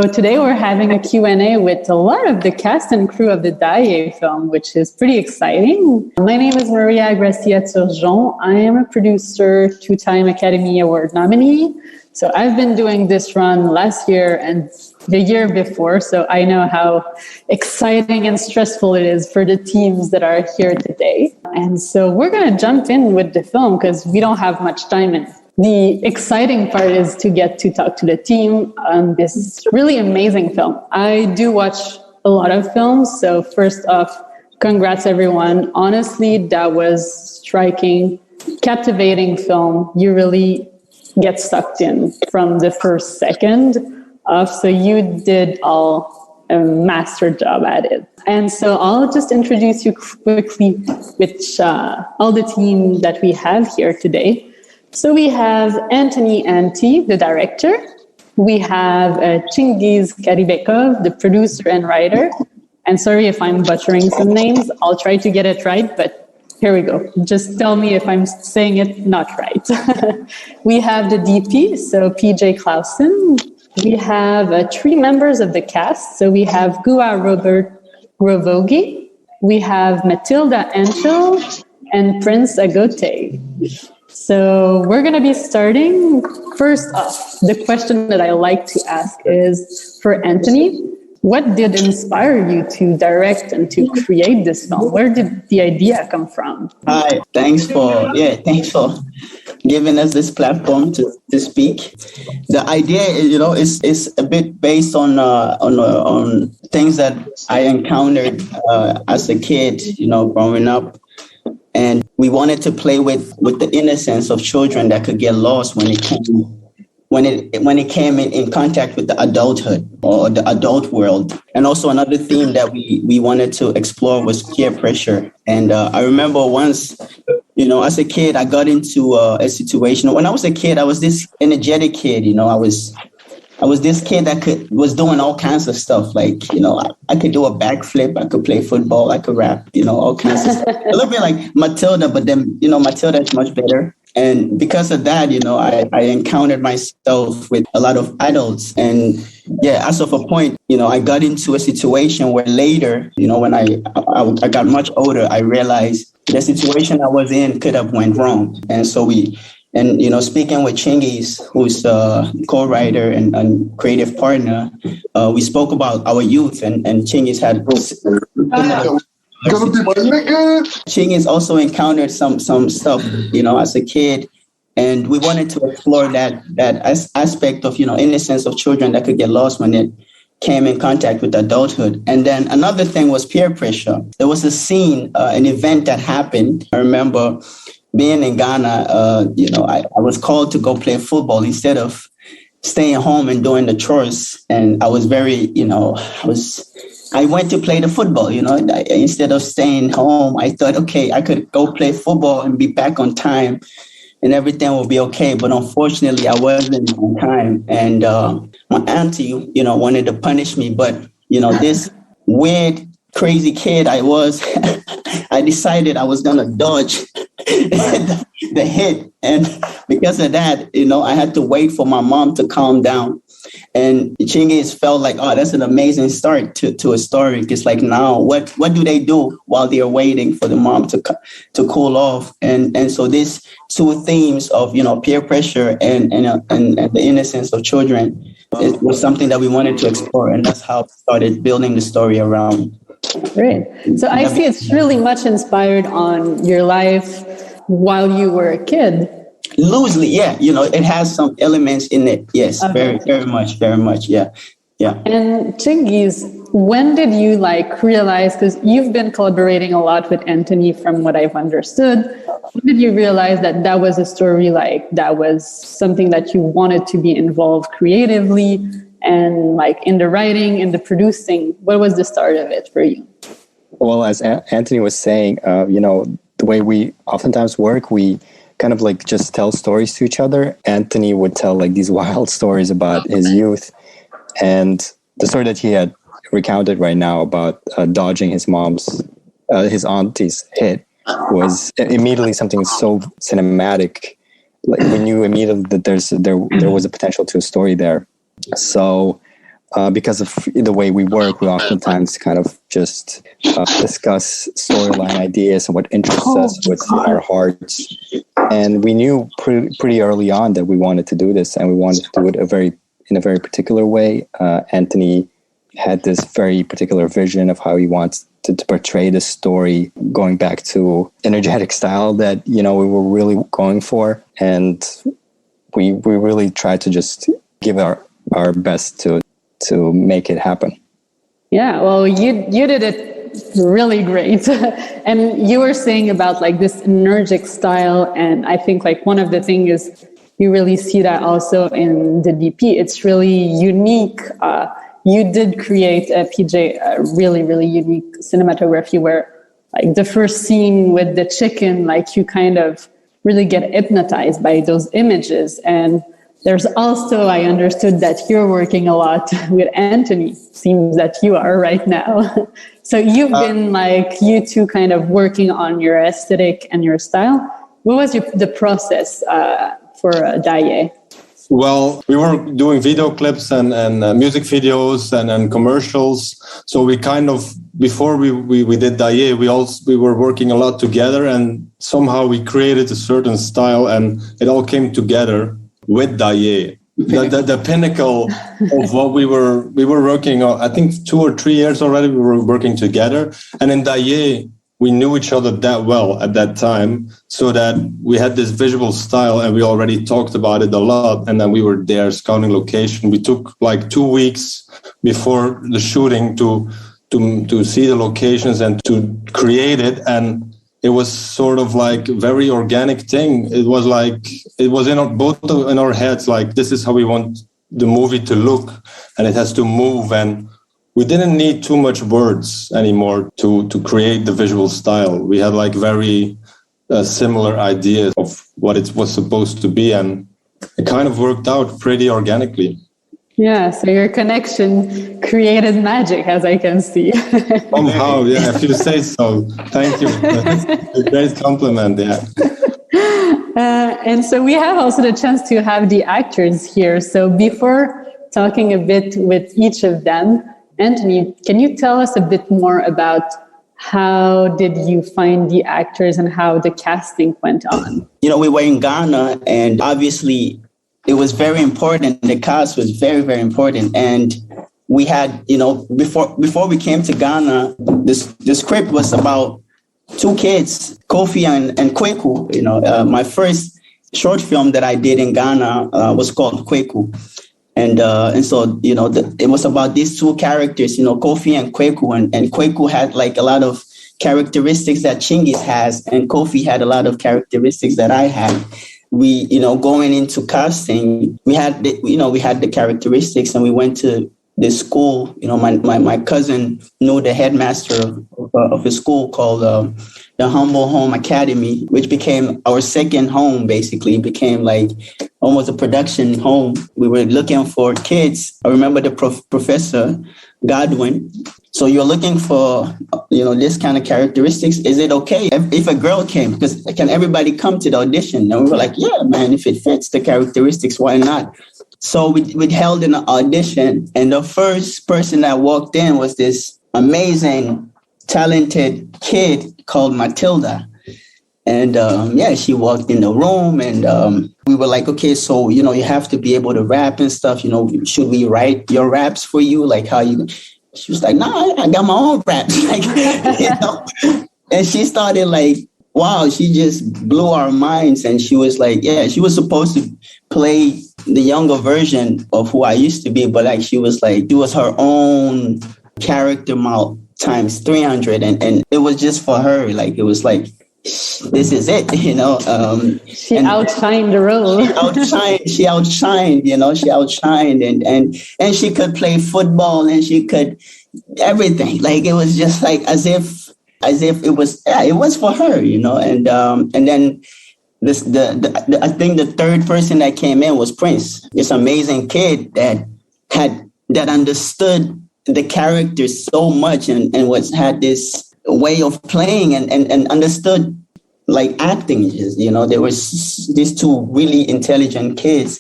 So today we're having a Q&A with a lot of the cast and crew of the Daye film, which is pretty exciting. My name is Maria Gracia Turgeon. I am a producer, two-time Academy Award nominee. So I've been doing this run last year and the year before, so I know how exciting and stressful it is for the teams that are here today. And so we're going to jump in with the film because we don't have much time. And the exciting part is to get to talk to the team on this really amazing film. I do watch a lot of films, so first off, congrats everyone. Honestly, that was striking, captivating film. You really get sucked in from the first second off. So you did a master job at it. And so I'll just introduce you quickly with all the team that we have here today. So we have Anthony Anti, the director. We have Chingiz Karibekov, the producer and writer. And sorry if I'm butchering some names. I'll try to get it right, but here we go. Just tell me if I'm saying it not right. We have the DP, so PJ Clausen. We have 3 members of the cast. So we have Gua Robert Grovogi. We have Matilda Anchel and Prince Agote. So we're going to be starting. First off, the question that I like to ask is for Anthony. What did inspire you to direct and to create this film? Where did the idea come from? Hi, thanks for giving us this platform to speak. The idea is a bit based on things that I encountered as a kid, growing up. And we wanted to play with the innocence of children that could get lost when it came in contact with the adulthood or the adult world. And also another theme that we wanted to explore was peer pressure. And I remember once, as a kid, I got into a situation. When I was a kid, I was this energetic kid. I was this kid that was doing all kinds of stuff. Like, I could do a backflip, I could play football, I could rap, all kinds of stuff. A little bit like Matilda, but then, Matilda is much better. And because of that, I encountered myself with a lot of adults. And as of a point, I got into a situation where later, when I got much older, I realized the situation I was in could have went wrong. And so speaking with Chingiz, who's a co-writer and creative partner, we spoke about our youth and Chingiz had Chingiz also encountered some stuff, as a kid. And we wanted to explore that aspect of, innocence of children that could get lost when it came in contact with adulthood. And then another thing was peer pressure. There was a scene, an event that happened. I remember being in Ghana, I was called to go play football instead of staying home and doing the chores. And I was very, I went to play the football, instead of staying home. I thought, okay, I could go play football and be back on time and everything will be okay. But unfortunately, I wasn't on time. And my auntie, wanted to punish me. But, this weird, crazy kid I was, I decided I was going to dodge the hit. And because of that, I had to wait for my mom to calm down. And Chingiz felt like, oh, that's an amazing start to a story. Because like now, what do they do while they're waiting for the mom to cool off? And so these 2 themes of, peer pressure and the innocence of children, it was something that we wanted to explore. And that's how we started building the story around. Great. So I see it's really much inspired on your life while you were a kid. Loosely, yeah. It has some elements in it. Yes, okay. Very much. Yeah. And Chingiz, when did you realize, because you've been collaborating a lot with Anthony from what I've understood, when did you realize that was a story, that was something that you wanted to be involved creatively and in the writing, in the producing? What was the start of it for you? Well, as Anthony was saying, the way we oftentimes work, we kind of just tell stories to each other. Anthony would tell these wild stories about his youth, and the story that he had recounted right now about dodging his auntie's hit was immediately something so cinematic. We knew immediately that there was a potential to a story there. So because of the way we work, we oftentimes kind of just discuss storyline ideas and what interests us, what's in our hearts. And we knew pretty early on that we wanted to do this, and we wanted to do it in a very particular way. Anthony had this very particular vision of how he wants to portray the story, going back to energetic style that, we were really going for. And we really tried to just give our best to make it happen. Yeah, well, you did it really great. And you were saying about like this energetic style, and I think like one of the things is you really see that also in the DP. It's really unique. You did create a really, really unique cinematography where like the first scene with the chicken, like you kind of really get hypnotized by those images. And there's also, I understood that you're working a lot with Anthony. Seems that you are right now. So you've been like, you two kind of working on your aesthetic and your style. What was the process for Daye? Well, we were doing video clips and music videos and commercials. So we kind of, before we did Daye, we were working a lot together, and somehow we created a certain style, and it all came together with Daye. The pinnacle of what we were working on. I think 2 or 3 years already we were working together. And in Daye, we knew each other that well at that time, so that we had this visual style, and we already talked about it a lot. And then we were there scouting location. We took like 2 weeks before the shooting to see the locations and to create it. And it was sort of like a very organic thing. It was in both in our heads, like, this is how we want the movie to look, and it has to move. And we didn't need too much words anymore to create the visual style. We had like very similar ideas of what it was supposed to be, and it kind of worked out pretty organically. Yeah, so your connection created magic, as I can see. Somehow, yeah, if you say so. Thank you. That's a great compliment, yeah. And so we have also the chance to have the actors here. So before talking a bit with each of them, Anthony, can you tell us a bit more about how did you find the actors and how the casting went on? We were in Ghana, and obviously it was very important. The cast was very, very important. And we had, before we came to Ghana, the script was about 2 kids, Kofi and Kweku. My first short film that I did in Ghana was called Kweku. And so, it was about these 2 characters, Kofi and Kweku. And Kweku had like a lot of characteristics that Chingis has, and Kofi had a lot of characteristics that I had. We, going into casting, we had the characteristics, and we went to this school. My cousin knew the headmaster of a school called the Humble Home Academy, which became our second home. Basically, it became like almost a production home. We were looking for kids. I remember the Professor Godwin. So you're looking for, this kind of characteristics. Is it okay if a girl came? Because can everybody come to the audition? And we were like, yeah, man, if it fits the characteristics, why not? So we held an audition, and the first person that walked in was this amazing, talented kid called Matilda. And she walked in the room, and we were like, okay, so, you have to be able to rap and stuff. Should we write your raps for you? Like how you... She was like, no, I got my own raps. And she started like, wow, she just blew our minds. And she was like, yeah, she was supposed to play the younger version of who I used to be. But like, she was her own character model times 300. And it was just for her. Like, it was like, this is it, She outshined the role. She outshined, and she could play football, and she could everything. Like, it was just like as if it was for her, And then I think the third person that came in was Prince, this amazing kid that understood the character so much and had this way of playing and understood like acting. There was these 2 really intelligent kids,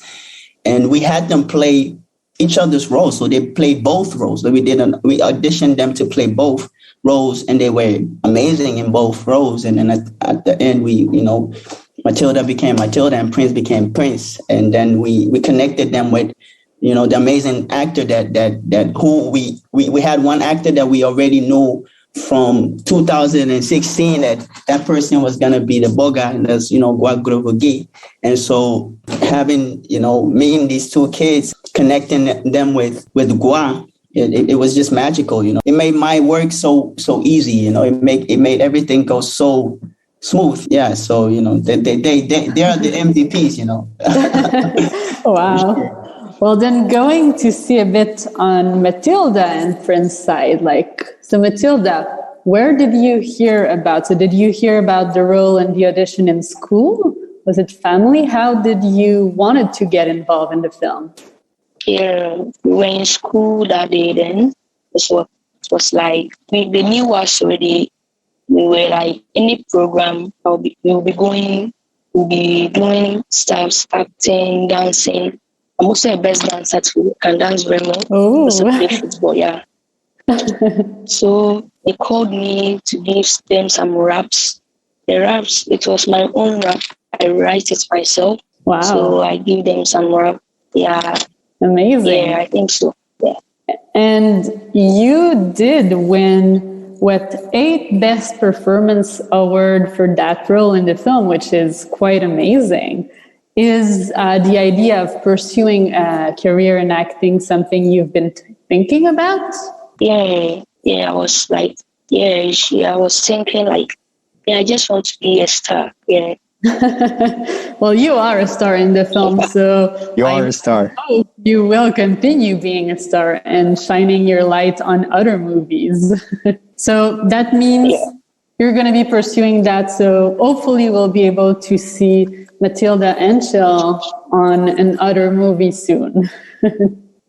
and we had them play each other's roles. So they played both roles. We auditioned them to play both roles, and they were amazing in both roles. And then at the end, Matilda became Matilda and Prince became Prince. And then we connected them with, the amazing actor we had one actor that we already knew from 2016 that person was going to be the Boga, and that's, Guagrovogi. And so having, meeting these two kids, connecting them with Gua, it was just magical, It made my work so easy, it made everything go so smooth. Yeah. So, they are the MVPs, Wow. Well, then going to see a bit on Matilda and Prince's side, so Matilda, where did you hear about? So did you hear about the role and the audition in school? Was it family? How did you wanted to get involved in the film? Yeah, we were in school that day then. It was like, they knew us already. We were like, any program, we'll be doing stuff, acting, dancing. I'm also a best dancer too. I can dance very well. Oh. Also play football, yeah. So they called me to give them some raps. The raps, it was my own rap. I write it myself. Wow. So I give them some rap. Yeah. Amazing. Yeah, I think so. Yeah. And you did win 8 Best Performance Award for that role in the film, which is quite amazing. Is the idea of pursuing a career in acting something you've been thinking about? Yeah, I was like, I was thinking like, I just want to be a star. Yeah. Well, you are a star in the film, so you are a star. Hope you will continue being a star and shining your light on other movies. So that means you're going to be pursuing that. So hopefully we'll be able to see Matilda and Chill on another movie soon.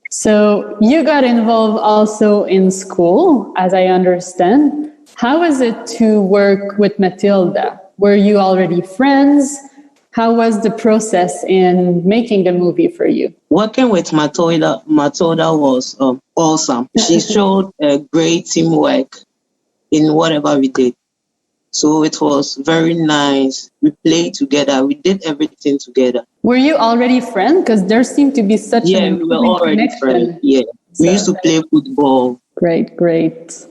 So you got involved also in school, as I understand. How is it to work with Matilda? Were you already friends? How was the process in making the movie for you? Working with Matilda was awesome. She showed a great teamwork in whatever we did. So it was very nice. We played together. We did everything together. Were you already friends? Because there seemed to be such an we were already connection. Friends. Yeah, we used to play football. Great.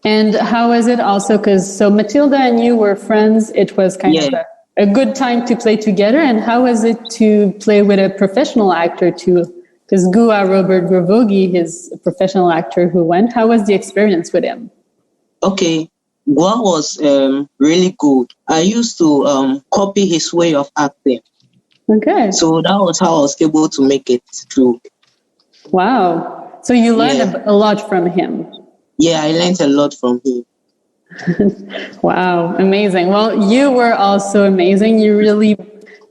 And how is it also? Because Matilda and you were friends. It was kind of a good time to play together. And how is it to play with a professional actor too? Because Gua Robert Grovogi is a professional actor who went. How was the experience with him? Okay. Gua was really good. I used to copy his way of acting. Okay. So that was how I was able to make it through. Wow. So you learned a lot from him. Yeah, I learned a lot from him. Wow, amazing. Well, you were also amazing. You really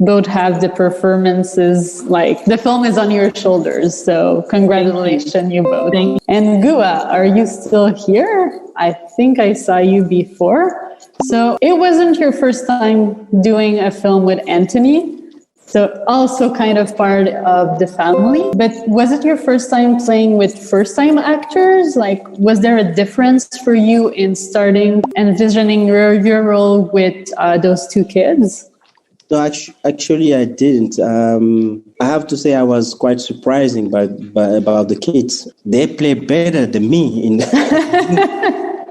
both have the performances, the film is on your shoulders. So congratulations, you both. And Gua, are you still here? I think I saw you before. So it wasn't your first time doing a film with Anthony. So also kind of part of the family. But was it your first time playing with first-time actors? Was there a difference for you in starting and envisioning your role with those two kids? No, actually, I didn't. I have to say I was quite surprising about the kids. They play better than me.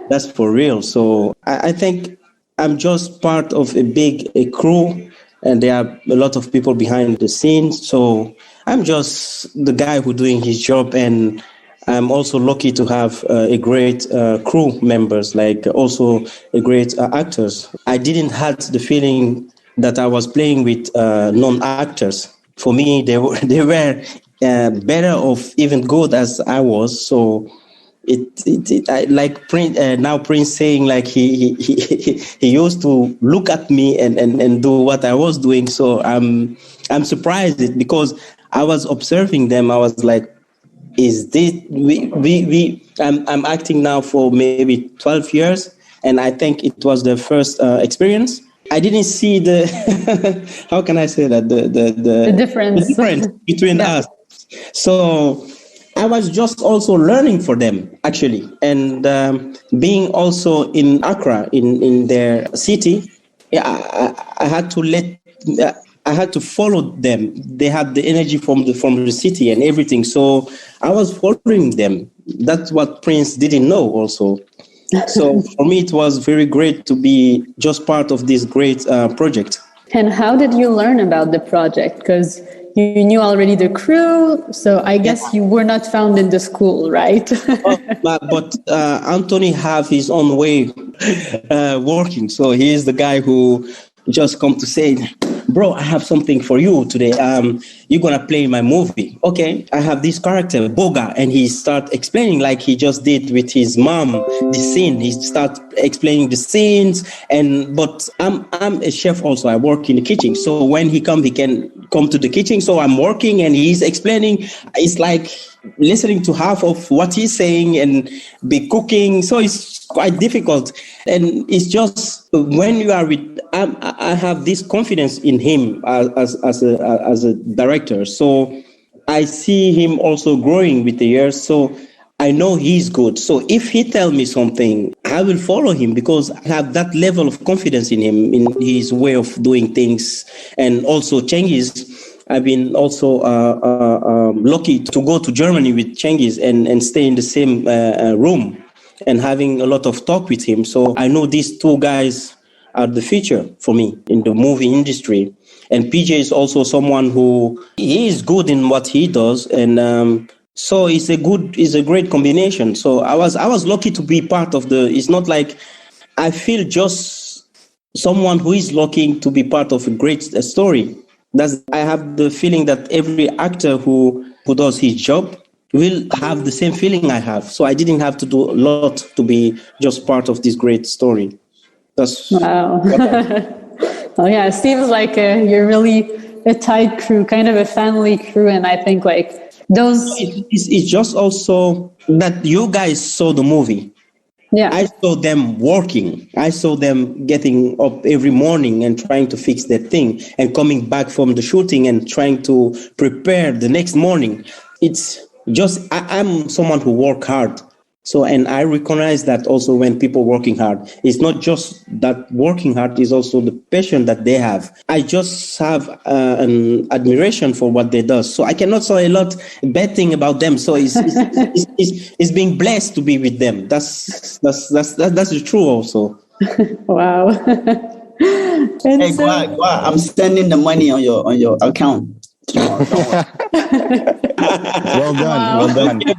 That's for real. So I think I'm just part of a crew. And there are a lot of people behind the scenes. So I'm just the guy who's doing his job. And I'm also lucky to have a great crew members, also a great actors. I didn't have the feeling that I was playing with non-actors. For me, they were better or even good as I was. So now Prince saying he used to look at me and do what I was doing. So I'm surprised because I was observing them. I was like, is this I'm acting now for maybe 12 years, and I think it was the first experience. I didn't see the how can I say that the difference between us. So I was just also learning for them, actually. And being also in Accra, in their city, yeah, I had to I had to follow them. They had the energy from the city and everything. So I was following them. That's what Prince didn't know also. So for me, it was very great to be just part of this great project. And how did you learn about the project? Because you knew already the crew, so I guess you were not found in the school, right? But Anthony have his own way working. So he is the guy who just come to say, bro, I have something for you today. You're going to play my movie. Okay, I have this character, Boga, and he start explaining like he just did with his mom, the scene. He start explaining the scenes. But I'm a chef also. I work in the kitchen. So when he can come to the kitchen. So I'm working and he's explaining. It's like listening to half of what he's saying and be cooking. So it's quite difficult. And it's just when you are with, I have this confidence in him as a director. So I see him also growing with the years. So I know he's good. So if he tell me something, I will follow him because I have that level of confidence in him, in his way of doing things. And also Cengiz, I've been also lucky to go to Germany with Cengiz and stay in the same room and having a lot of talk with him. So I know these two guys are the future for me in the movie industry. And PJ is also someone who he is good in what he does, and so it's a great combination. So I was lucky to be part of the. It's not like I feel just someone who is lucky to be part of a great story. I have the feeling that every actor who does his job will have the same feeling I have. So I didn't have to do a lot to be just part of this great story. That's wow. Well, yeah, it seems like you're really a tight crew, kind of a family crew. And I think like those... It's just also that you guys saw the movie. Yeah. I saw them working. I saw them getting up every morning and trying to fix their thing and coming back from the shooting and trying to prepare the next morning. It's just, I'm someone who work hard. So, and I recognize that also when people working hard, it's not just that working hard, is also the passion that they have. I just have an admiration for what they do. So I cannot say a lot bad thing about them. So it's being blessed to be with them. That's the truth also. Wow. And hey, so, I'm sending the money on your account. Well done. Wow. Well done. Okay,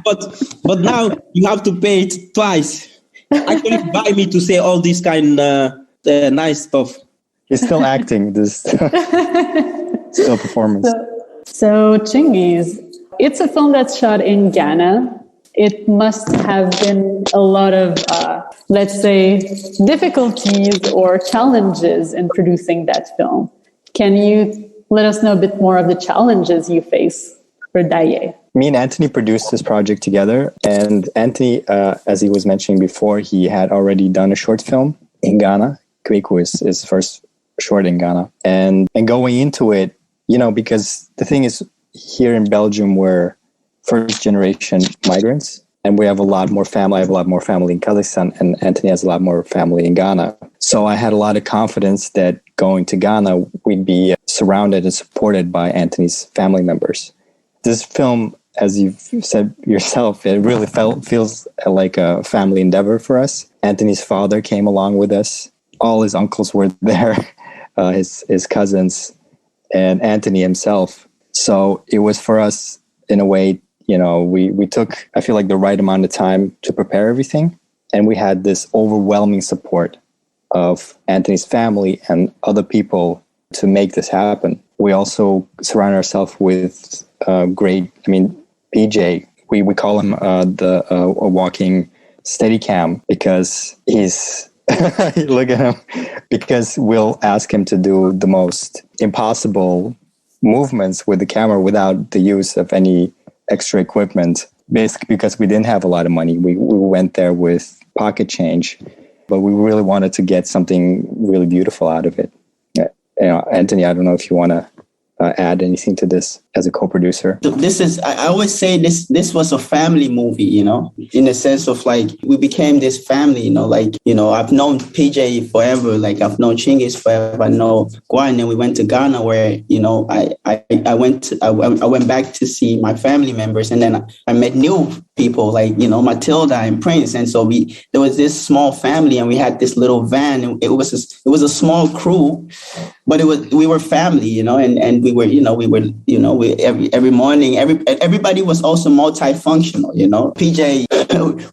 but now you have to pay it twice. Actually, buy me to say all this kind nice stuff. He's still acting. This still performance. So Cengiz, it's a film that's shot in Ghana. It must have been a lot of, let's say, difficulties or challenges in producing that film. Can you let us know a bit more of the challenges you face for Daye? Me and Anthony produced this project together. And Anthony, as he was mentioning before, he had already done a short film in Ghana. Kweku is his first short in Ghana. And going into it, because the thing is, here in Belgium, we're first generation migrants. And we have a lot more family. I have a lot more family in Kazakhstan, and Anthony has a lot more family in Ghana. So I had a lot of confidence that going to Ghana, we'd be surrounded and supported by Anthony's family members. This film, as you've said yourself, it really feels like a family endeavor for us. Anthony's father came along with us. All his uncles were there, his cousins, and Anthony himself. So it was for us, in a way, we took, I feel like, the right amount of time to prepare everything. And we had this overwhelming support of Anthony's family and other people to make this happen. We also surround ourselves with PJ. We call him a walking Steadicam because he's, look at him, because we'll ask him to do the most impossible movements with the camera without the use of any extra equipment, basically because we didn't have a lot of money. We went there with pocket change, but we really wanted to get something really beautiful out of it. Anthony, I don't know if you want to add anything to this as a co-producer? This is, I always say this was a family movie, you know, in the sense of like, we became this family, you know, like, you know, I've known PJ forever, like I've known Chingis forever, I know Gua, and then we went to Ghana where, you know, I went back to see my family members, and then I met new people like, you know, Matilda and Prince. And so there was this small family, and we had this little van, and it was a small crew, but we were family, you know, and we were every morning, everybody was also multifunctional, you know. PJ,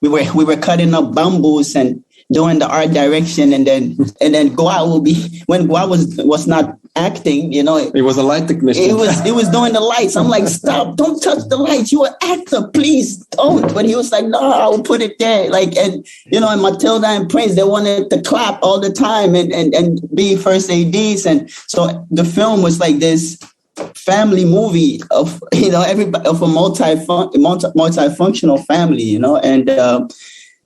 we were cutting up bamboos and doing the art direction, and then Gua will be, when Gua was not acting, you know, it was a light technician. It was doing the lights. I'm like, stop, don't touch the lights. You're an actor, please don't. But he was like, no, I'll put it there. Like, and you know, and Matilda and Prince, they wanted to clap all the time and be first ADs. And so the film was like this family movie of, you know, everybody, of a multifunctional family, you know, and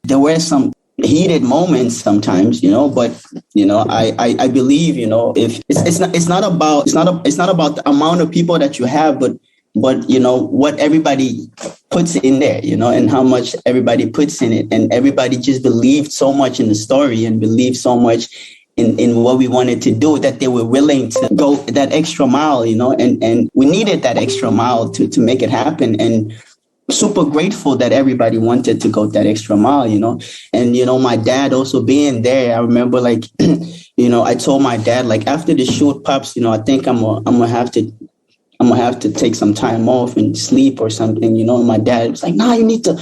there were some heated moments sometimes, you know, but you know, I believe, you know, if it's not about the amount of people that you have, but you know what everybody puts in there, you know, and how much everybody puts in it, and everybody just believed so much in the story and believed so much in what we wanted to do that they were willing to go that extra mile, you know, and we needed that extra mile to make it happen. And super grateful that everybody wanted to go that extra mile, you know. And, you know, my dad also being there, I remember like, you know, I told my dad, like, after the shoot, Pops, you know, I think I'm gonna have to take some time off and sleep or something, you know. And my dad was like, no, you need to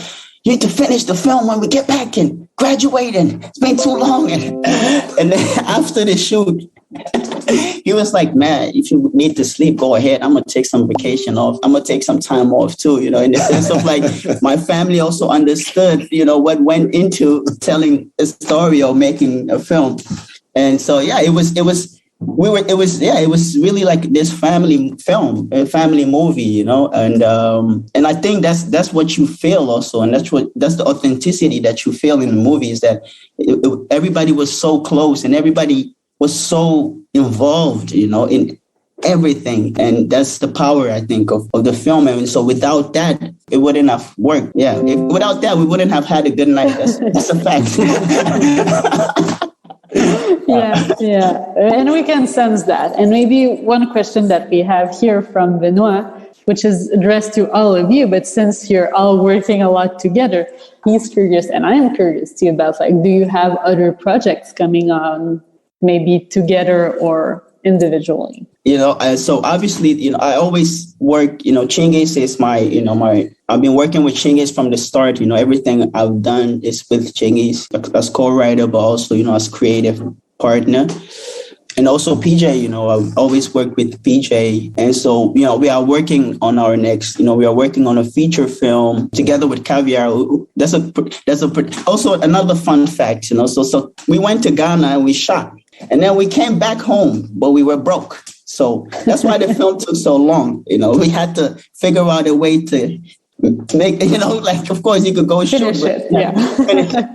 finish the film when we get back and graduate, and it's been too long. And then after the shoot, he was like, man, if you need to sleep, go ahead. I'm going to take some vacation off. I'm going to take some time off too, you know, in the sense of like, my family also understood, you know, what went into telling a story or making a film. And so, yeah, it was really like this family film, a family movie, you know, and I think that's what you feel also, and that's the authenticity that you feel in the movie, is that everybody was so close and everybody was so involved, you know, in everything, and that's the power, I think, of the film. And so without that, it wouldn't have worked. Yeah, without that, we wouldn't have had a good night. That's a fact. Yeah. And we can sense that. And maybe one question that we have here from Benoit, which is addressed to all of you, but since you're all working a lot together, he's curious and I'm curious too about, like, do you have other projects coming on, maybe together or individually? You know, so obviously, you know, I always work, you know, Chingis is I've been working with Chingis from the start. You know, everything I've done is with Chingis as co-writer, but also, you know, as creative partner. And also PJ, you know, I've always worked with PJ. And so, you know, we are working on our next, you know, we are working on a feature film together with Caviar. That's also another fun fact, you know. So we went to Ghana and we shot. And then we came back home, but we were broke. So that's why the film took so long. You know, we had to figure out a way to make, you know, like, of course you could go shoot. Finish it.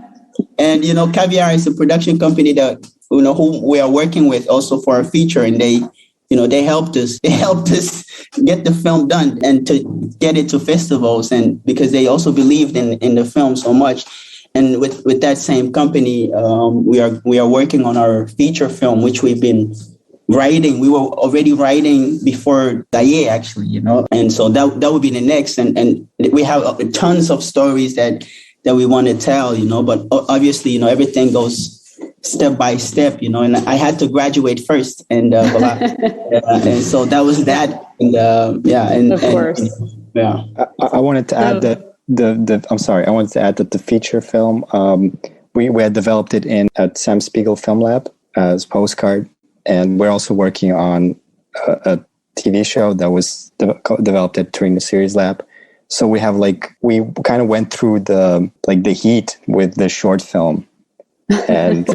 And, you know, Caviar is a production company that, you know, who we are working with also for our feature. And they, you know, they helped us get the film done and to get it to festivals. And because they also believed in the film so much. And with that same company, we are working on our feature film, which we've been writing. We were already writing before Daye, actually, you know. And so that would be the next. And we have tons of stories that we want to tell, you know. But obviously, you know, everything goes step by step, you know. And I had to graduate first, and and so that was that. And of course, I wanted to add that. I wanted to add that the feature film, we had developed it at Sam Spiegel Film Lab as Postcard, and we're also working on a TV show that was developed at Torino Series Lab. So we have we kind of went through the heat with the short film, and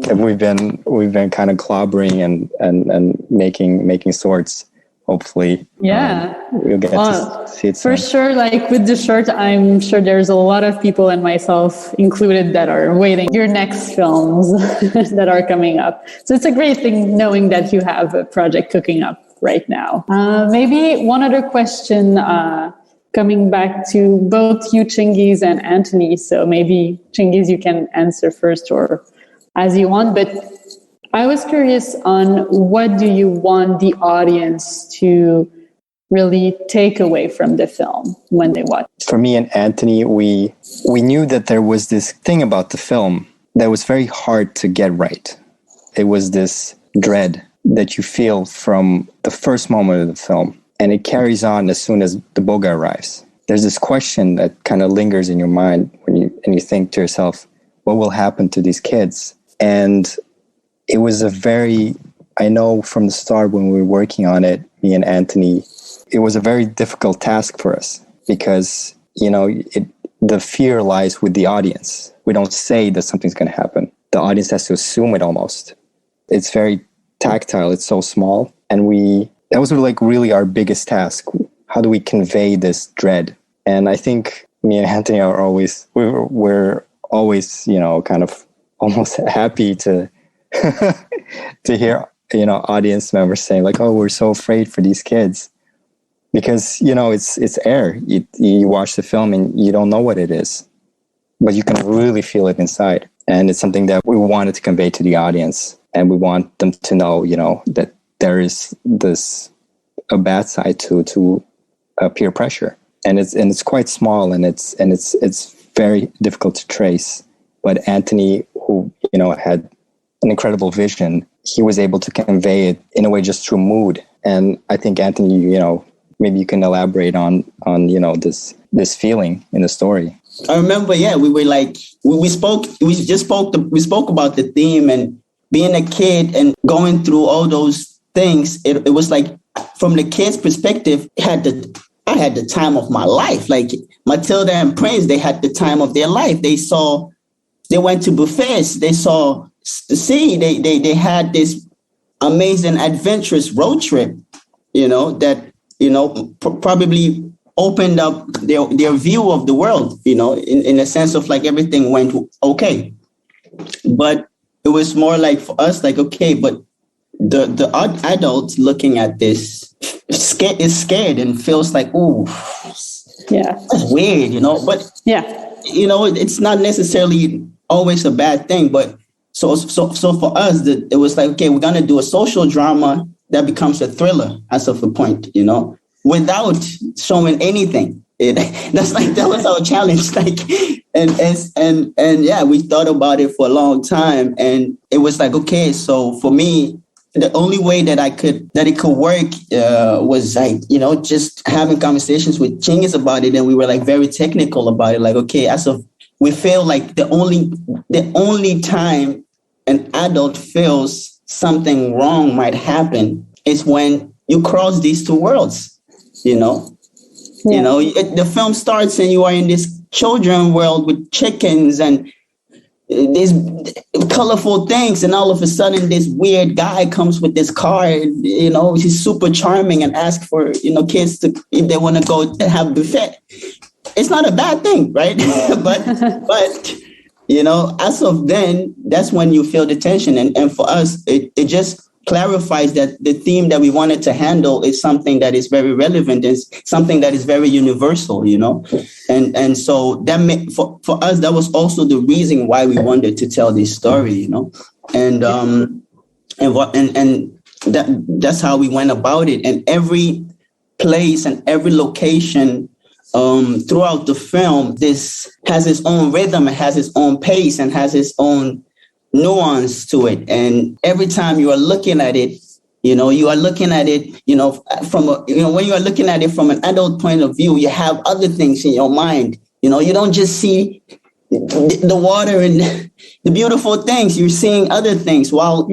we've been kind of clobbering and making sorts. Hopefully, we'll get to see it soon. For sure, like with the short, I'm sure there's a lot of people, and myself included, that are waiting your next films that are coming up. So it's a great thing knowing that you have a project cooking up. right now. Maybe one other question, coming back to both you, Chingiz, and Anthony. So maybe Chingiz, you can answer first or as you want, but I was curious on what do you want the audience to really take away from the film when they watch? For me and Anthony, we knew that there was this thing about the film that was very hard to get right. It was this dread that you feel from the first moment of the film, and it carries on as soon as the boga arrives. There's this question that kind of lingers in your mind when you think to yourself, what will happen to these kids? And it was I know from the start when we were working on it, me and Anthony, it was a very difficult task for us because, the fear lies with the audience. We don't say that something's going to happen. The audience has to assume it almost. It's very tactile. It's so small. And that was like really our biggest task. How do we convey this dread? And I think me and Anthony are always, we're always, kind of almost happy to to hear, audience members saying like, oh, we're so afraid for these kids. Because, it's air. You watch the film and you don't know what it is, but you can really feel it inside. And it's something that we wanted to convey to the audience. And we want them to know, that there is a bad side to peer pressure. And it's quite small and it's very difficult to trace. But Anthony, who, had an incredible vision, he was able to convey it in a way just through mood. And I think Anthony, maybe you can elaborate on this feeling in the story. I remember, we were like, we spoke about the theme and being a kid and going through all those things. It was like, from the kid's perspective, I had the time of my life. Like Matilda and Prince, they had the time of their life. They went to buffets. They saw the sea. They had this amazing adventurous road trip, that, probably opened up their view of the world, in a sense of like everything went okay. But it was more like for us, like, okay, but the adult looking at this is scared and feels like, ooh, yeah, that's weird, but yeah, it's not necessarily always a bad thing. But so for us, it was like, okay, we're going to do a social drama that becomes a thriller as of a point, without showing anything. That was our challenge. Like, and yeah, we thought about it for a long time, and it was like, okay, so for me, the only way that it could work was like, just having conversations with Chingiz about it, and we were like very technical about it. Like, okay, we feel like the only time an adult feels something wrong might happen is when you cross these two worlds. Yeah. The film starts and you are in this children world with chickens and these colorful things, and all of a sudden this weird guy comes with this car, he's super charming and asks for, kids to, if they want to go have a buffet. It's not a bad thing, right? but as of then, that's when you feel the tension. And for us, it just clarifies that the theme that we wanted to handle is something that is very relevant, is something that is very universal, and so that for us, that was also the reason why we wanted to tell this story, and that's how we went about it. And every place and every location throughout the film, this has its own rhythm, it has its own pace, and has its own nuance to it. And every time you are looking at it, you are looking at it, from when you are looking at it from an adult point of view, you have other things in your mind. You don't just see the water and the beautiful things. You're seeing other things while,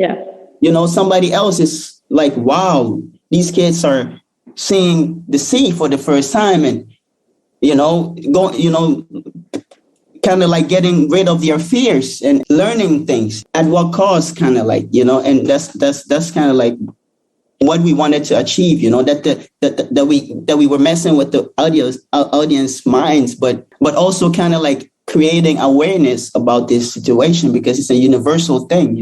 somebody else is like, wow, these kids are seeing the sea for the first time, and, kind of like getting rid of their fears and learning things at what cost, kind of like, and that's kind of like what we wanted to achieve, that we were messing with the audience minds, but also kind of like creating awareness about this situation because it's a universal thing,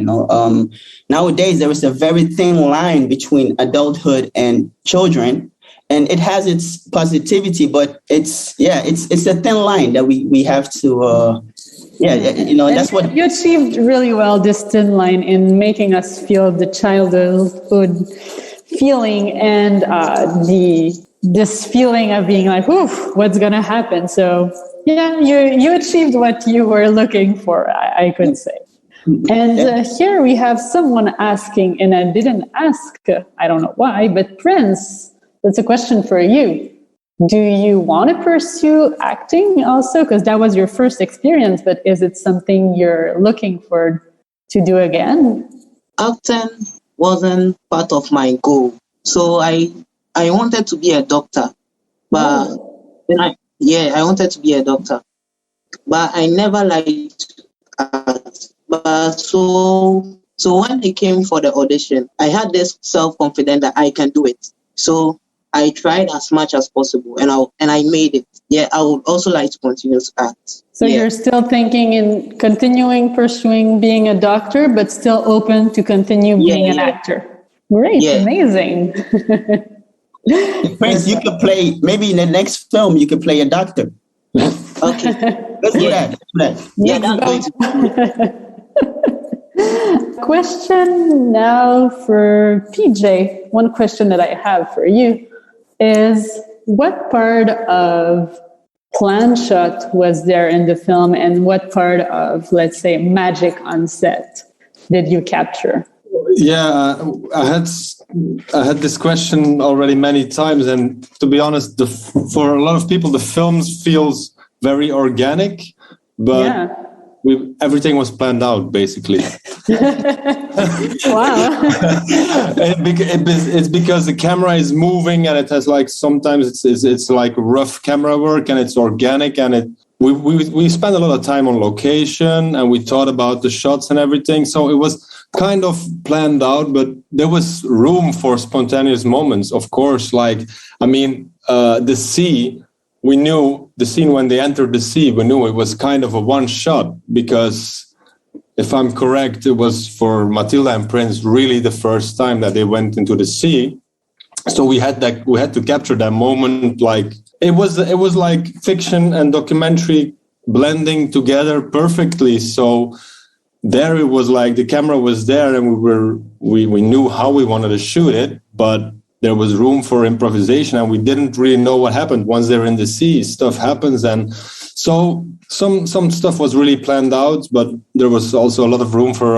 Nowadays, there is a very thin line between adulthood and children, and it has its positivity, but it's a thin line that we have to, that's what you achieved really well, this thin line in making us feel the childhood feeling and this feeling of being like, oof, what's going to happen? So yeah, you achieved what you were looking for, I could say. And here we have someone asking, and I didn't ask, I don't know why, but Prince, that's a question for you. Do you want to pursue acting also? Because that was your first experience, but is it something you're looking for to do again? Acting wasn't part of my goal. So I wanted to be a doctor, but I wanted to be a doctor, but I never liked art. But so when it came for the audition, I had this self-confidence that I can do it. So I tried as much as possible, and I made it. Yeah, I would also like to continue to act. So you're still thinking in continuing pursuing being a doctor, but still open to continue being an actor. Great, amazing. Prince, you could play, maybe in the next film, you could play a doctor. Okay. Let's do that. Yeah, that's great. Question now for PJ. One question that I have for you is, what part of plan shot was there in the film, and what part of, let's say, magic on set did you capture? Yeah, I had this question already many times, and to be honest, for a lot of people, the films feels very organic, but everything was planned out, basically. Wow. It's because the camera is moving, and it has sometimes it's like rough camera work, and it's organic, and we spent a lot of time on location, and we thought about the shots and everything. So it was kind of planned out, but there was room for spontaneous moments, of course. The sea. We knew the scene when they entered the sea, we knew it was kind of a one shot because, if I'm correct, it was for Matilda and Prince really the first time that they went into the sea. So we had to capture that moment. It was like fiction and documentary blending together perfectly. So there it was like the camera was there, and we knew how we wanted to shoot it, but there was room for improvisation, and we didn't really know what happened. Once they're in the sea, stuff happens. And so some stuff was really planned out, but there was also a lot of room for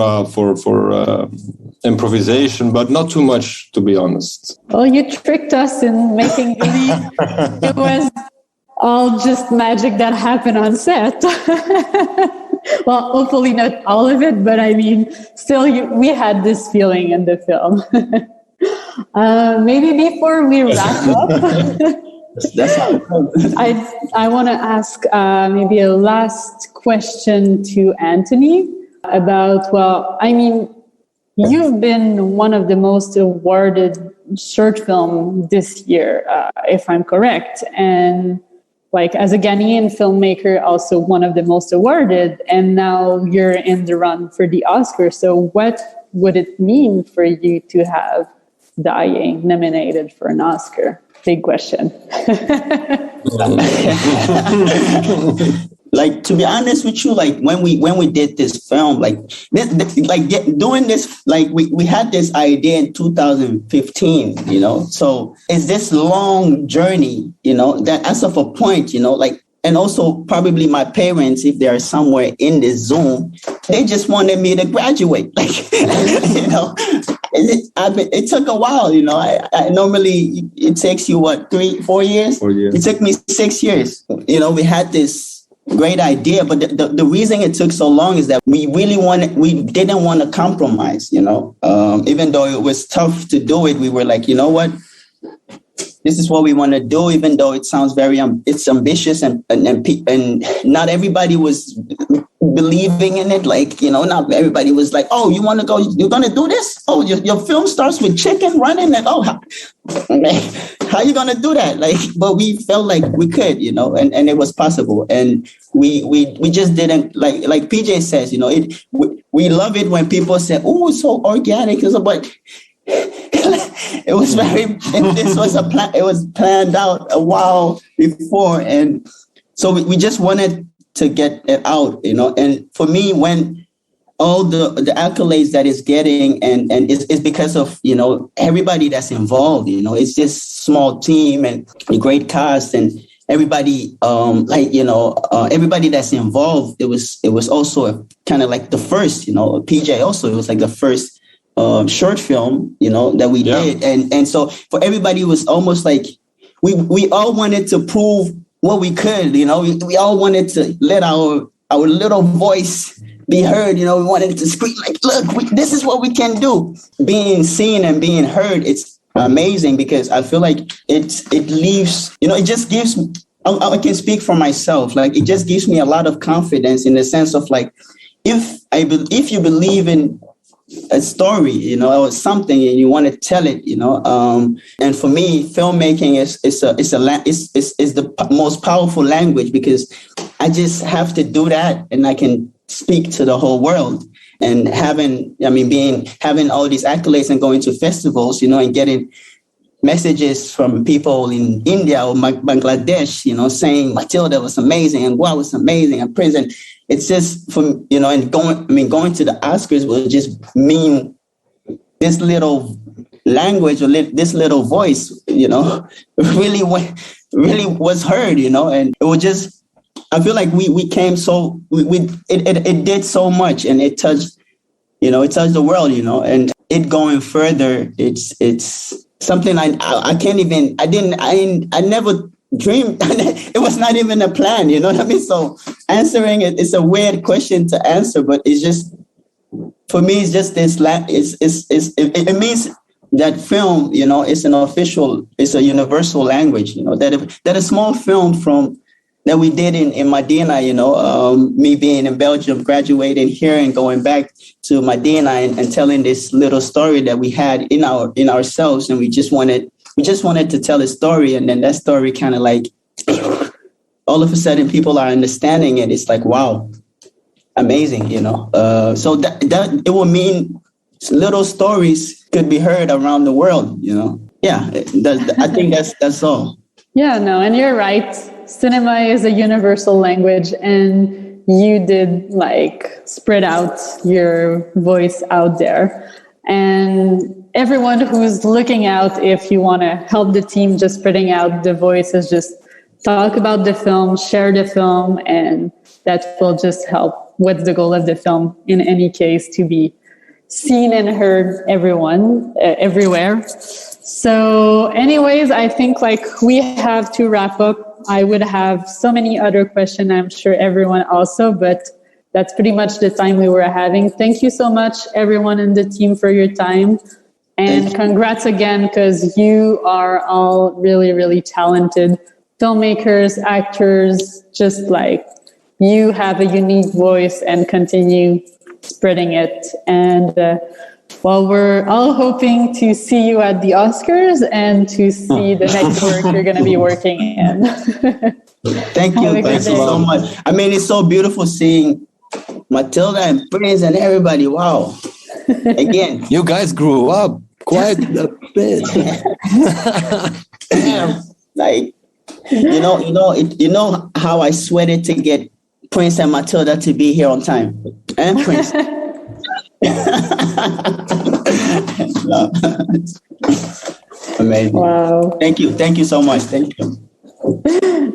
improvisation, but not too much, to be honest. Well, you tricked us in making believe it was all just magic that happened on set. Well, hopefully not all of it, but I mean, still, we had this feeling in the film. Maybe before we wrap up, that's how it goes. I want to ask maybe a last question to Anthony about, you've been one of the most awarded short film this year, if I'm correct, and as a Ghanaian filmmaker, also one of the most awarded, and now you're in the run for the Oscar. So what would it mean for you to have Daye nominated for an Oscar? Big question. To be honest with you, when we did this film, doing this, we had this idea in 2015, so it's this long journey, that as of a point, and also probably my parents, if they are somewhere in this Zoom, they just wanted me to graduate, it took a while, I normally, it takes you 4 years? 4 years. It took me 6 years. We had this great idea, but the reason it took so long is that we didn't want to compromise, even though it was tough to do it. We were like, you know what? This is what we want to do, even though it sounds it's ambitious and not everybody was believing in it. Like, not everybody was like, oh, you want to go, you're going to do this? Oh, your film starts with chicken running, and how you going to do that? Like, but we felt like we could, and it was possible. And we just didn't, like PJ says, we love it when people say, oh, it's so organic. But it was this was a plan. It was planned out a while before. And so we just wanted to get it out, and for me, when all the accolades that it's getting, and it's because of, everybody that's involved, it's just small team and a great cast, and everybody, everybody that's involved. It was also kind of like the first, PJ also, it was like the first short film, that we did. And so for everybody, it was almost like we all wanted to prove what we could, we all wanted to let our little voice be heard. We wanted to scream like, look, this is what we can do. Being seen and being heard, it's amazing, because I feel like it leaves, it just gives, I can speak for myself. Like, it just gives me a lot of confidence, in the sense of like, if you believe in a story, or something, and you want to tell it, and for me, filmmaking is the most powerful language, because I just have to do that, and I can speak to the whole world. And having all these accolades and going to festivals, and getting messages from people in India or Bangladesh, saying Matilda was amazing, and wow, was amazing, and Prince. And it's just from, and going to the Oscars will just mean this little language, or this little voice, really was heard, and it was just, I feel like we came so, it did so much, and it touched, it touched the world, and it going further, it's something I can't even, I never dreamed. It was not even a plan, you know what I mean? So answering it's a weird question to answer, but it's just, for me, it's just this, it means that film, it's a universal language, that a small film that we did in Medina, me being in Belgium, graduating here and going back to Medina and telling this little story that we had in ourselves, and we just wanted to tell a story, and then that story kind of like, all of a sudden people are understanding it. It's like, wow, amazing, So that it will mean little stories could be heard around the world, Yeah, I think that's all. Yeah, no, and you're right. Cinema is a universal language, and you did spread out your voice out there. And everyone who's looking out, if you want to help the team just spreading out the voices, just talk about the film, share the film, and that will just help. What's the goal of the film in any case? To be seen and heard everywhere. So anyways, I think we have to wrap up. I would have so many other questions, I'm sure everyone also, but that's pretty much the time we were having. Thank you so much, everyone in the team, for your time. And congrats again, because you are all really, really talented filmmakers, actors, just you have a unique voice, and continue spreading it. And we're all hoping to see you at the Oscars and to see the next work you're going to be working in. Thank you. Thank you so much. I mean, it's so beautiful seeing Matilda and Prince and everybody. Wow. Again. You guys grew up quite a bit. Yeah. How I sweated to get Prince and Matilda to be here on time. And Prince. Amazing. Wow. Thank you so much. Thank you.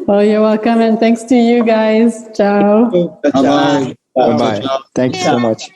Well, you're welcome, and thanks to you guys. Ciao. Bye-bye. Bye-bye. Thank you so much.